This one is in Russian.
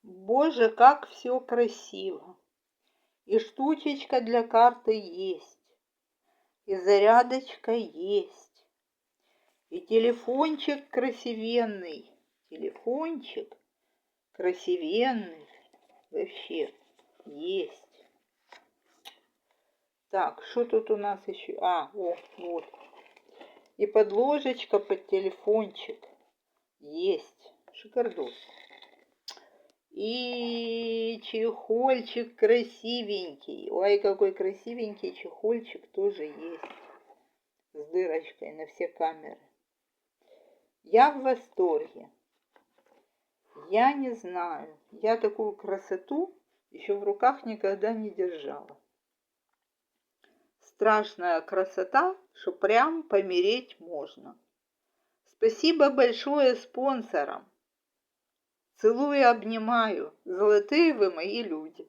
Боже, как все красиво! И штучечка для карты есть, и зарядочка есть, и телефончик красивенный, вообще есть. Так, что тут у нас еще? Вот. И подложечка под телефончик есть. Шикардос. И чехольчик красивенький. Ой, какой красивенький чехольчик тоже есть. С дырочкой на все камеры. Я в восторге. Я не знаю. Я такую красоту еще в руках никогда не держала. Страшная красота, что прям помереть можно. Спасибо большое спонсорам. Целую и обнимаю. Золотые вы мои люди.